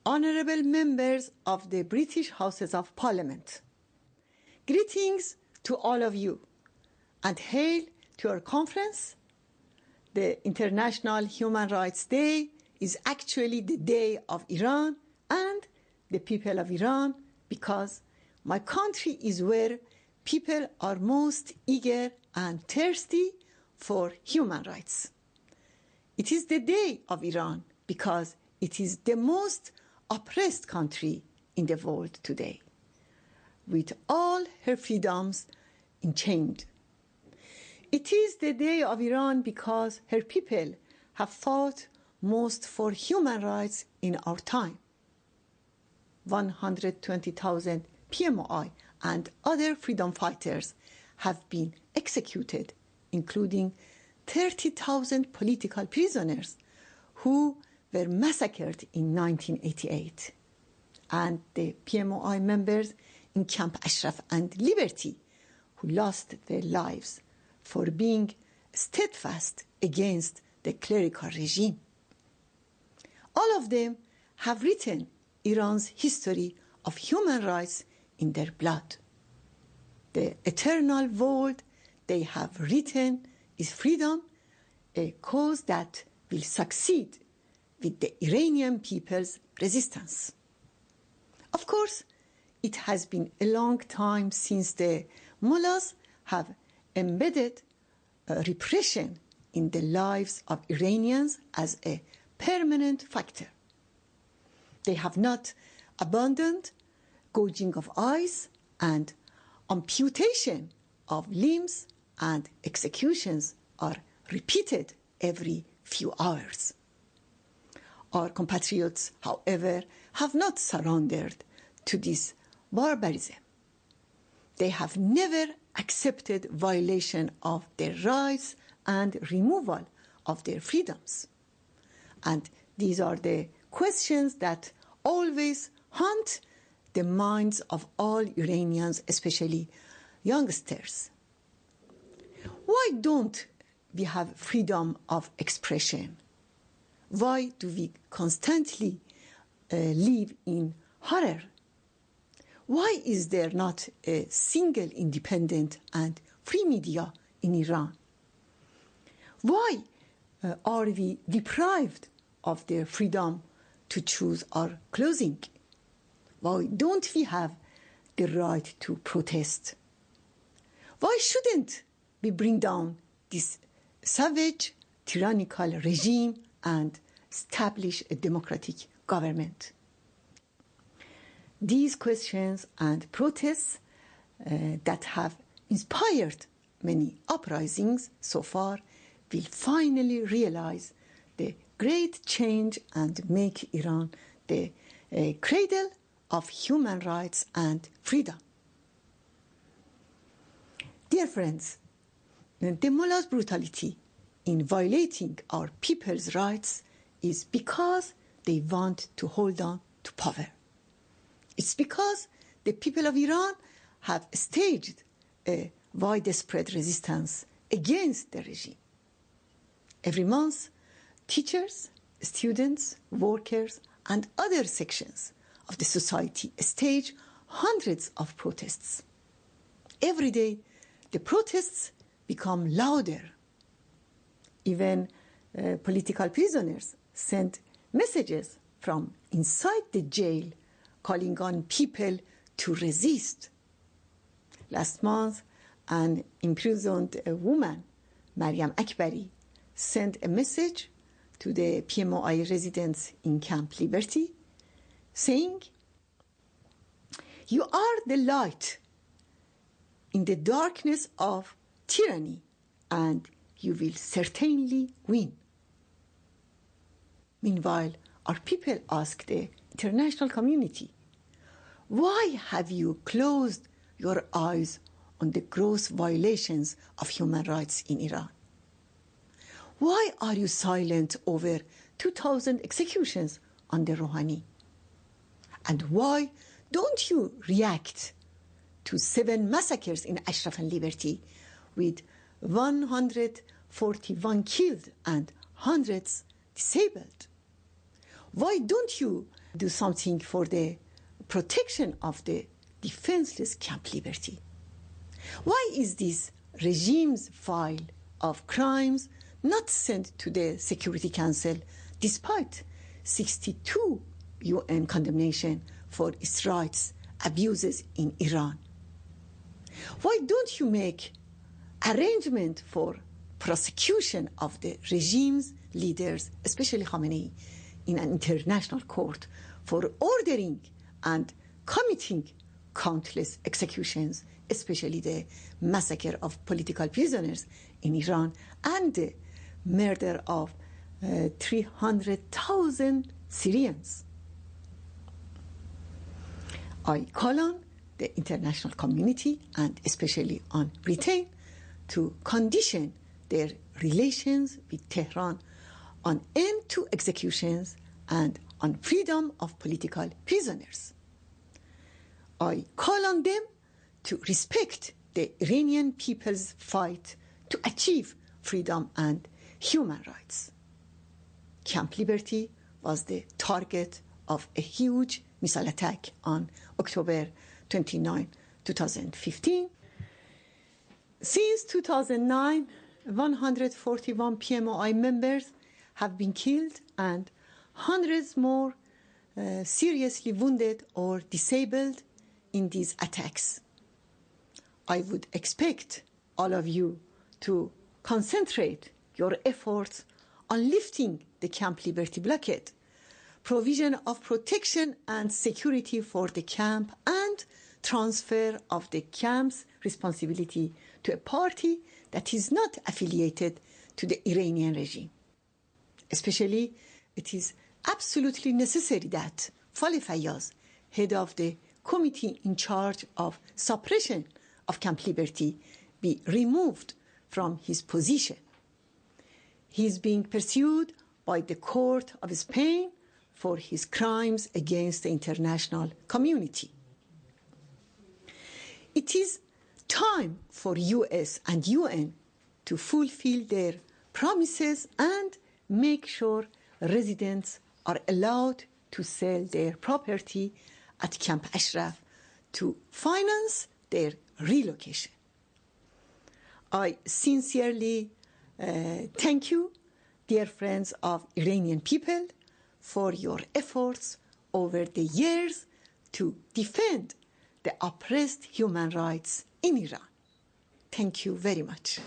honourable members of the British Houses of Parliament. Greetings to all of you, and hail to our conference. The International Human Rights Day is actually the day of Iran and the people of Iran, because my country is where people are most eager and thirsty for human rights. It is the day of Iran because it is the most oppressed country in the world today, with all her freedoms enchained. It is the day of Iran because her people have fought most for human rights in our time. 120,000 PMOI and other freedom fighters have been executed, including 30,000 political prisoners who were massacred in 1988, and the PMOI members in Camp Ashraf and Liberty who lost their lives for being steadfast against the clerical regime. All of them have written Iran's history of human rights in their blood. The eternal word they have written is freedom, a cause that will succeed with the Iranian people's resistance. Of course, it has been a long time since the mullahs have embedded repression in the lives of Iranians as a permanent factor. They have not abandoned gouging of eyes and amputation of limbs, and executions are repeated every few hours. Our compatriots, however, have not surrendered to this barbarism. They have never accepted violation of their rights and removal of their freedoms. And these are the questions that always haunt the minds of all Iranians, especially youngsters. Why don't we have freedom of expression? Why do we constantly live in horror? Why is there not a single independent and free media in Iran? Why are we deprived of their freedom to choose our clothing? Why don't we have the right to protest? Why shouldn't we bring down this savage, tyrannical regime and establish a democratic government? These questions and protests that have inspired many uprisings so far will finally realize the great change and make Iran the cradle of human rights and freedom. Dear friends, the mullah's brutality in violating our people's rights is because they want to hold on to power. It's because the people of Iran have staged a widespread resistance against the regime. Every month, teachers, students, workers, and other sections of the society stage hundreds of protests. Every day, the protests become louder. Even political prisoners send messages from inside the jail calling on people to resist. Last month, an imprisoned woman, مریم اکبری, sent a message to the PMOI residents in Camp Liberty saying, "You are the light in the darkness of tyranny, and you will certainly win." Meanwhile, our people ask the international community, why have you closed your eyes on the gross violations of human rights in Iran? Why are you silent over 2,000 executions under Rouhani? And why don't you react to 7 massacres in Ashraf and Liberty with 141 killed and hundreds disabled? Why don't you do something for the protection of the defenseless Camp Liberty. Why is this regime's file of crimes not sent to the Security Council despite 62 UN condemnation for its rights abuses in Iran? Why don't you make arrangement for prosecution of the regime's leaders, especially Khamenei, in an international court for ordering and committing countless executions, especially the massacre of political prisoners in Iran and the murder of 300,000 Syrians? I call on the international community and especially on Britain to condition their relations with Tehran on end to executions and on freedom of political prisoners. I call on them to respect the Iranian people's fight to achieve freedom and human rights. Camp Liberty was the target of a huge missile attack on October 29, 2015. Since 2009, 141 PMOI members have been killed and hundreds more seriously wounded or disabled in these attacks. I would expect all of you to concentrate your efforts on lifting the Camp Liberty blockade, provision of protection and security for the camp, and transfer of the camp's responsibility to a party that is not affiliated to the Iranian regime. Especially, it is absolutely necessary that Faleh Fayyaz, head of the committee in charge of suppression of Camp Liberty, be removed from his position. He is being pursued by the Court of Spain for his crimes against the international community. It is time for US and UN to fulfill their promises and make sure residents are allowed to sell their property at Camp Ashraf to finance their relocation. I sincerely thank you, dear friends of Iranian people, for your efforts over the years to defend the oppressed human rights in Iran. Thank you very much.